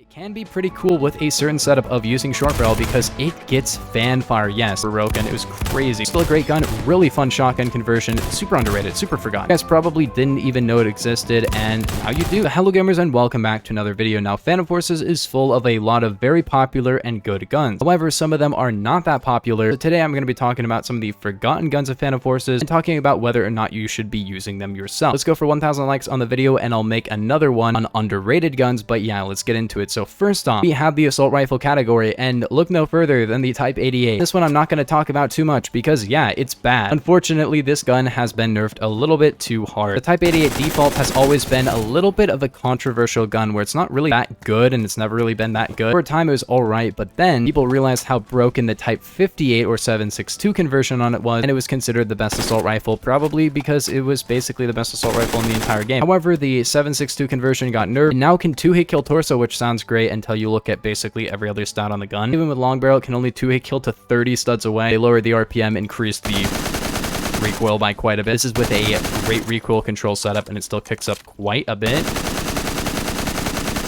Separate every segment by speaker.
Speaker 1: It can be pretty cool with a certain setup of using short barrel because it gets fan fire. Yes, broken. It was crazy. Still a great gun. Really fun shotgun conversion. Super underrated. Super forgotten. You guys probably didn't even know it existed, and now you do. Hello gamers, and welcome back to another video. Now, Phantom Forces is full of a lot of very popular and good guns. However, some of them are not that popular. So today I'm going to be talking about some of the forgotten guns of Phantom Forces and talking about whether or not you should be using them yourself. Let's go for 1,000 likes on the video, and I'll make another one on underrated guns. But yeah, let's get into it. So first off, we have the assault rifle category, and look no further than the Type 88. This one I'm not going to talk about too much because yeah, it's bad. Unfortunately, this gun has been nerfed a little bit too hard. The Type 88 default has always been a little bit of a controversial gun where it's not really that good, and it's never really been that good. For a time it was alright, but then people realized how broken the Type 58 or 7.62 conversion on it was, and it was considered the best assault rifle, probably because it was basically the best assault rifle in the entire game. However, the 7.62 conversion got nerfed and now can 2-hit kill torso, which sounds great until you look at basically every other stat on the gun. Even with long barrel, it can only 2-hit kill to 30 studs away. They lowered the RPM, increased the recoil by quite a bit. This is with a great recoil control setup, and it still kicks up quite a bit.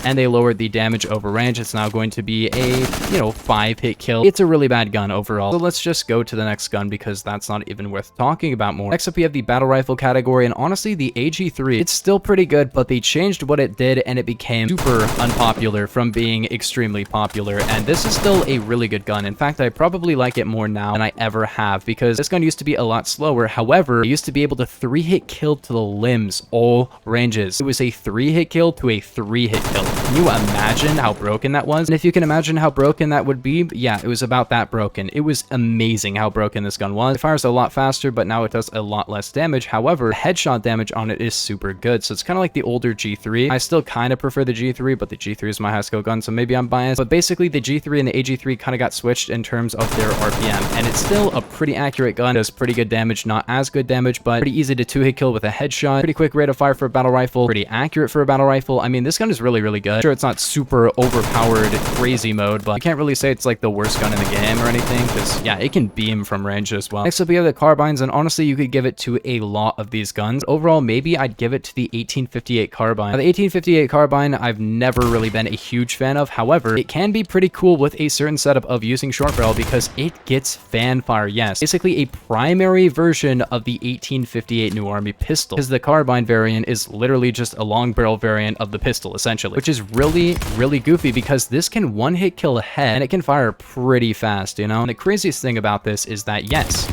Speaker 1: And they lowered the damage over range. It's now going to be a, 5-hit kill. It's a really bad gun overall. So let's just go to the next gun because that's not even worth talking about more. Next up, we have the battle rifle category, and honestly, the AG3, it's still pretty good, but they changed what it did, and it became super unpopular from being extremely popular. And this is still a really good gun. In fact, I probably like it more now than I ever have because this gun used to be a lot slower. However, it used to be able to 3-hit kill to the limbs, all ranges. It was a 3-hit kill to a 3-hit kill. Can you imagine how broken that was? And if you can imagine how broken that would be, yeah, it was about that broken. It was amazing how broken this gun was. It fires a lot faster, but now it does a lot less damage. However, the headshot damage on it is super good. So it's kind of like the older G3. I still kind of prefer the G3, but the G3 is my high skill gun, so maybe I'm biased. But basically, the G3 and the AG3 kind of got switched in terms of their RPM. And it's still a pretty accurate gun. It does pretty good damage, not as good damage, but pretty easy to 2-hit kill with a headshot. Pretty quick rate of fire for a battle rifle. Pretty accurate for a battle rifle. I mean, this gun is really, really good. Sure, it's not super overpowered crazy mode, but you can't really say it's like the worst gun in the game or anything because yeah, it can beam from range as well. Next up, we have the carbines, and honestly, you could give it to a lot of these guns. Overall, maybe I'd give it to the 1858 carbine. Now, the 1858 carbine I've never really been a huge fan of. However, it can be pretty cool with a certain setup of using short barrel because it gets fan fire. Yes, basically a primary version of the 1858 New Army pistol, because the carbine variant is literally just a long barrel variant of the pistol essentially, which is really goofy because this can 1-hit kill a head and it can fire pretty fast, And the craziest thing about this is that yes,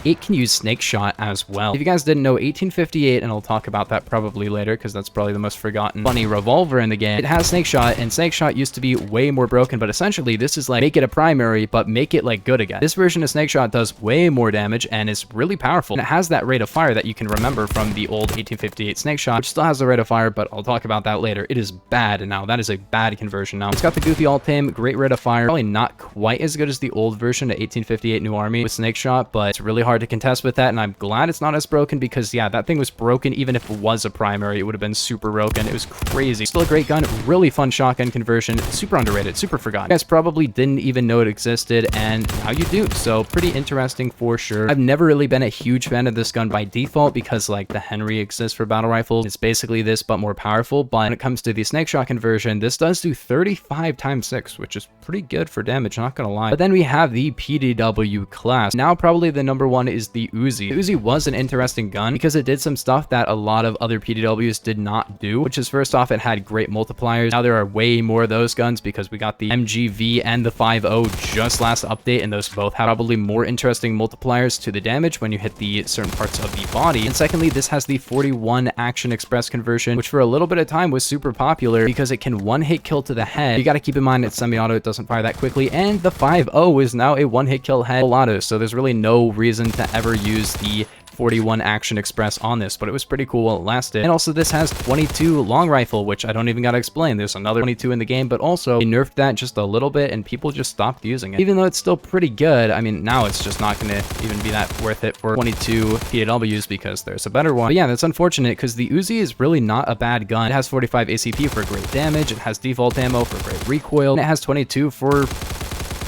Speaker 1: it can use snake shot as well. If you guys didn't know, 1858, and I'll talk about that probably later because that's probably the most forgotten funny revolver in the game, it has snake shot, and snake shot used to be way more broken, but essentially this is like make it a primary but make it like good again. This version of snake shot does way more damage and is really powerful, and it has that rate of fire that you can remember from the old 1858 snake shot, which still has the rate of fire, but I'll talk about that later. It is bad now. That is a bad conversion now. It's got the goofy alt aim, great rate of fire, probably not quite as good as the old version of 1858 New Army with snake shot, but it's really hard to contest with that, and I'm glad it's not as broken because yeah, that thing was broken. Even if it was a primary, it would have been super broken. It was crazy. Still a great gun. Really fun shotgun conversion. Super underrated. Super forgotten. You guys probably didn't even know it existed, and now you do. So pretty interesting for sure. I've never really been a huge fan of this gun by default because like the Henry exists for battle rifles. It's basically this but more powerful. But when it comes to the snake shot conversion, this does do 35 times 6, which is pretty good for damage, not gonna lie. But then we have the PDW class. Now probably the number one is the Uzi. The Uzi was an interesting gun because it did some stuff that a lot of other PDWs did not do, which is first off, it had great multipliers. Now there are way more of those guns because we got the MGV and the 5.0 just last update, and those both have probably more interesting multipliers to the damage when you hit the certain parts of the body. And secondly, this has the 41 Action Express conversion, which for a little bit of time was super popular because it can 1-hit kill to the head. You got to keep in mind it's semi-auto, it doesn't fire that quickly, and the 5.0 is now a 1-hit kill head full auto, so there's really no reason to ever use the 41 Action Express on this, but it was pretty cool while it lasted. And also this has 22 long rifle, which I don't even gotta explain. There's another 22 in the game, but also they nerfed that just a little bit and people just stopped using it. Even though it's still pretty good, I mean, now it's just not gonna even be that worth it for 22 PAWs because there's a better one. But yeah, that's unfortunate because the Uzi is really not a bad gun. It has 45 ACP for great damage, it has default ammo for great recoil, and it has 22 for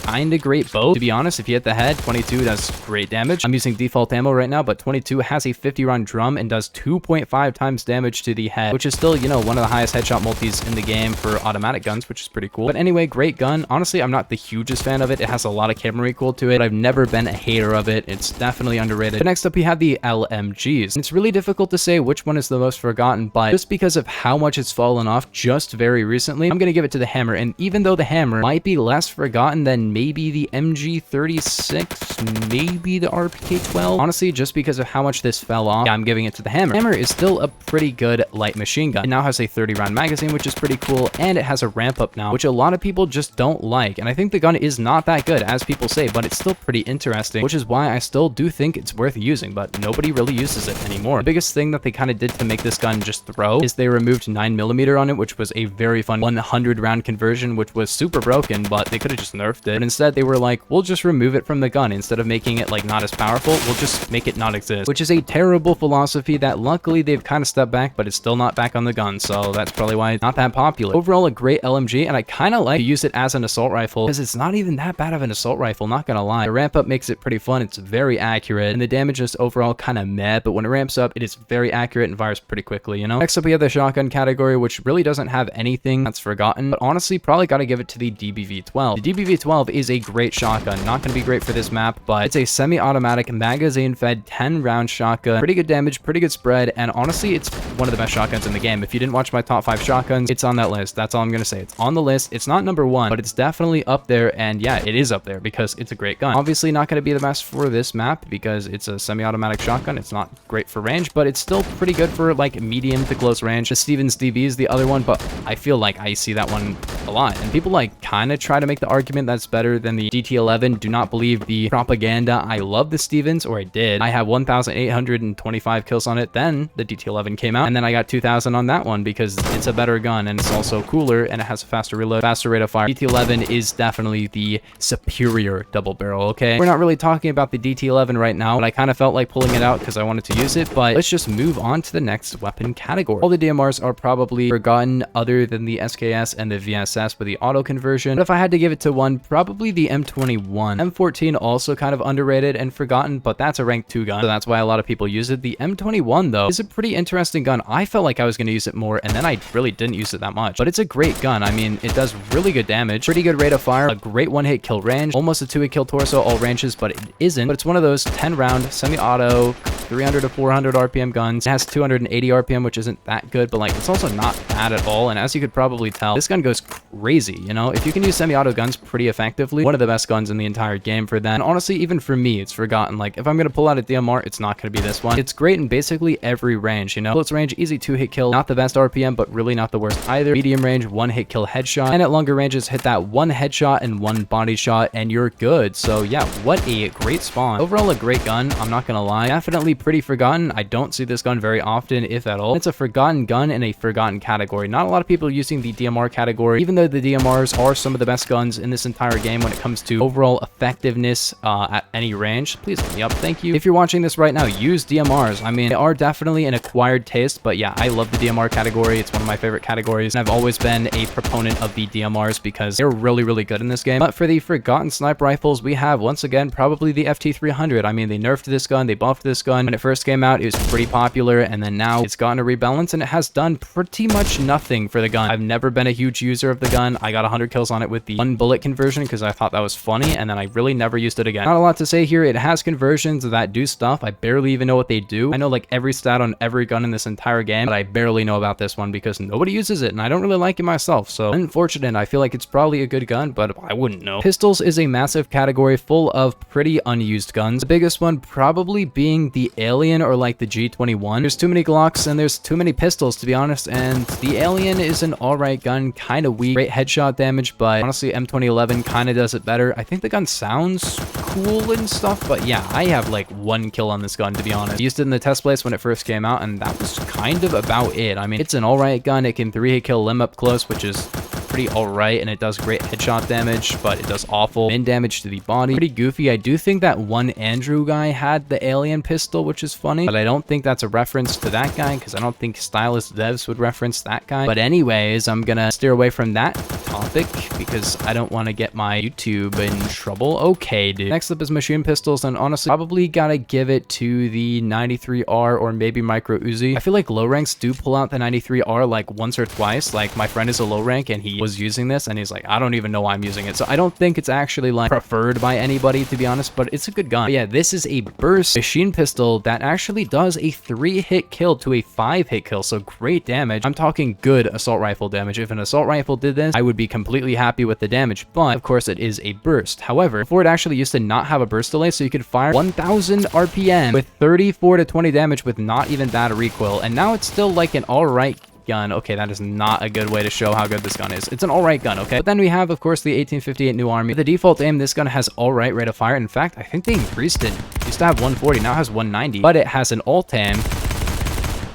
Speaker 1: kinda great both. To be honest, if you hit the head, 22 does great damage. I'm using default ammo right now, but 22 has a 50 round drum and does 2.5 times damage to the head, which is still, you know, one of the highest headshot multis in the game for automatic guns, which is pretty cool. But anyway, great gun. Honestly, I'm not the hugest fan of it. It has a lot of camera recoil to it. I've never been a hater of it. It's definitely underrated. But next up, we have the LMGs. And it's really difficult to say which one is the most forgotten, but just because of how much it's fallen off just very recently, I'm gonna give it to the hammer. And even though the hammer might be less forgotten than maybe the MG36, maybe the RPK-12, honestly, just because of how much this fell off, yeah, I'm giving it to the hammer. Hammer is still a pretty good light machine gun. It now has a 30 round magazine, which is pretty cool, and it has a ramp up now, which a lot of people just don't like. And I think the gun is not that good, as people say, but it's still pretty interesting, which is why I still do think it's worth using, but nobody really uses it anymore. The biggest thing that they kind of did to make this gun just throw is they removed 9mm on it, which was a very fun 100 round conversion, which was super broken, but they could have just nerfed it. But instead they were like, we'll just remove it from the gun. Instead of making it like not as powerful, we'll just make it not exist, which is a terrible philosophy that luckily they've kind of stepped back, but it's still not back on the gun, so that's probably why it's not that popular. Overall, a great LMG, and I kind of like to use it as an assault rifle because it's not even that bad of an assault rifle, not gonna lie. The ramp up makes it pretty fun. It's very accurate, and the damage is overall kind of meh, but when it ramps up, it is very accurate and fires pretty quickly, you know? Next up, we have the shotgun category, which really doesn't have anything that's forgotten, but honestly, probably gotta give it to the DBV-12. The DBV-12 is a great shotgun. Not gonna be great for this map, but it's a semi-automatic magazine-fed 10 round shotgun. Pretty good damage, pretty good spread, and honestly, it's one of the best shotguns in the game. If you didn't watch my top 5 shotguns, it's on that list. That's all I'm gonna say. It's on the list. It's not number 1, but it's definitely up there, and yeah, it is up there because it's a great gun. Obviously not gonna be the best for this map because it's a semi-automatic shotgun. It's not great for range, but it's still pretty good for like medium to close range. The Stevens DB is the other one, but I feel like I see that one a lot, and people like kind of try to make the argument that's better than the DT11. Do not believe the propaganda. I love the Stevens, or I did. I have 1,825 kills on it. Then the DT11 came out, and then I got 2,000 on that one because it's a better gun and it's also cooler and it has a faster reload, faster rate of fire. DT11 is definitely the superior double barrel. Okay, we're not really talking about the DT11 right now, but I kind of felt like pulling it out because I wanted to use it. But let's just move on to the next weapon category. All the DMRs are probably forgotten other than the SKS and the VSS with the auto conversion. But if I had to give it to one, probably the M21. M14 also kind of underrated and forgotten, but that's a rank 2 gun, so that's why a lot of people use it. The M21 though is a pretty interesting gun. I felt like I was going to use it more, and then I really didn't use it that much, but it's a great gun. I mean, it does really good damage, pretty good rate of fire, a great one-hit kill range, almost a 2-hit kill torso, all ranges, but it isn't. But it's one of those 10 round semi-auto 300 to 400 RPM guns. It has 280 RPM, which isn't that good, but like it's also not bad at all. And as you could probably tell, this gun goes crazy. You know, if you can use semi-auto guns pretty effectively, one of the best guns in the entire game for that. And honestly, even for me, it's forgotten. Like if I'm gonna pull out a DMR, it's not gonna be this one. It's great in basically every range. You know, close range, easy 2-hit kill, not the best RPM, but really not the worst either. Medium range, 1-hit kill headshot, and at longer ranges, hit that 1 headshot and 1 body shot, and you're good. So yeah, what a great spawn. Overall, a great gun. I'm not gonna lie. Definitely pretty forgotten. I don't see this gun very often, if at all. It's a forgotten gun in a forgotten category. Not a lot of people are using the DMR category, even though the DMRs are some of the best guns in this entire game when it comes to overall effectiveness at any range. Please let me up. Thank you. If you're watching this right now, use DMRs. I mean, they are definitely an acquired taste, but yeah, I love the DMR category. It's one of my favorite categories, and I've always been a proponent of the DMRs because they're really, really good in this game. But for the forgotten sniper rifles, we have, once again, probably the FT300. I mean, they nerfed this gun, they buffed this gun. When it first came out, it was pretty popular, and then now it's gotten a rebalance, and it has done pretty much nothing for the gun. I've never been a huge user of the gun. I got 100 kills on it with the 1 bullet conversion because I thought that was funny, and then I really never used it again. Not a lot to say here. It has conversions that do stuff. I barely even know what they do. I know like every stat on every gun in this entire game, but I barely know about this one because nobody uses it, and I don't really like it myself, so unfortunate. I feel like it's probably a good gun, but I wouldn't know. Pistols is a massive category full of pretty unused guns. The biggest one probably being the Alien or like the G21. There's too many Glocks and there's too many pistols, to be honest, and the Alien is an alright gun, kind of weak, great headshot damage, but honestly M2011 kind of does it better. I think the gun sounds cool and stuff, but yeah, I have like 1 kill on this gun, to be honest. I used it in the test place when it first came out, and that was kind of about it. I mean, it's an alright gun. It can 3-hit kill limb up close, which is pretty alright, and it does great headshot damage, but it does awful min damage to the body. Pretty goofy. I do think that one Andrew guy had the alien pistol, which is funny, but I don't think that's a reference to that guy, because I don't think Stylist Devs would reference that guy. But anyways, I'm gonna steer away from that topic, because I don't want to get my YouTube in trouble. Okay, dude. Next up is machine pistols, and honestly, probably gotta give it to the 93R or maybe Micro Uzi. I feel like low ranks do pull out the 93R like once or twice. Like, my friend is a low rank, and he was using this, and he's like, I don't even know why I'm using it. So I don't think it's actually like preferred by anybody, to be honest, but it's a good gun. But yeah, this is a burst machine pistol that actually does a 3-hit kill to a 5-hit kill, so great damage. I'm talking good assault rifle damage. If an assault rifle did this, I would be completely happy with the damage, but of course it is a burst. However, before it actually used to not have a burst delay, so you could fire 1000 RPM with 34 to 20 damage with not even that recoil, and now it's still like an alright gun. Okay, that is not a good way to show how good this gun is. It's an alright gun, okay? But then we have, of course, the 1858 New Army. With the default aim, this gun has alright rate of fire. In fact, I think they increased it. It used to have 140, now it has 190, but it has an alt aim,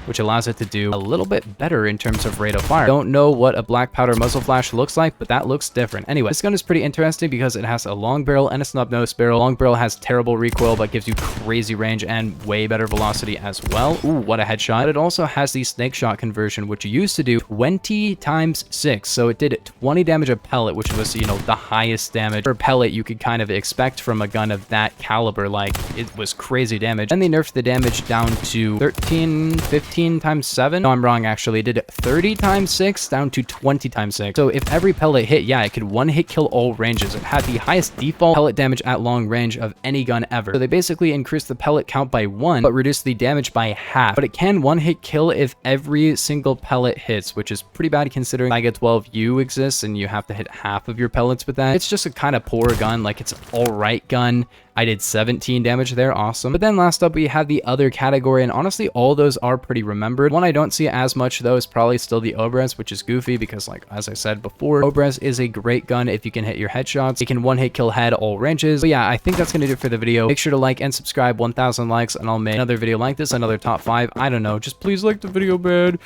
Speaker 1: which allows it to do a little bit better in terms of rate of fire. Don't know what a black powder muzzle flash looks like, but that looks different. Anyway, this gun is pretty interesting because it has a long barrel and a snub nose barrel. Long barrel has terrible recoil, but gives you crazy range and way better velocity as well. Ooh, what a headshot. But it also has the snake shot conversion, which used to do 20 times 6. So it did 20 damage a pellet, which was, you know, the highest damage per pellet you could kind of expect from a gun of that caliber. Like, it was crazy damage. Then they nerfed the damage down to 13, 15 times 7. No, I'm wrong, actually. It did 30 times 6 down to 20 times 6. So if every pellet hit, yeah, it could one-hit kill all ranges. It had the highest default pellet damage at long range of any gun ever. So they basically increased the pellet count by 1, but reduced the damage by half. But it can one-hit kill if every single pellet hits, which is pretty bad considering Tiger 12U exists and you have to hit half of your pellets with that. It's just a kind of poor gun. Like, it's an alright gun. I did 17 damage there, awesome. But then last up, we have the other category, and honestly, all those are pretty remembered. One I don't see as much, though, is probably still the Obres, which is goofy because, like, as I said before, Obres is a great gun if you can hit your headshots. It can one-hit kill head all ranges. But yeah, I think that's gonna do it for the video. Make sure to like and subscribe, 1,000 likes, and I'll make another video like this, another top 5. I don't know, just please like the video, man.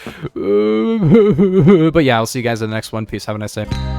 Speaker 1: But yeah, I'll see you guys in the next one. Peace, have a nice day.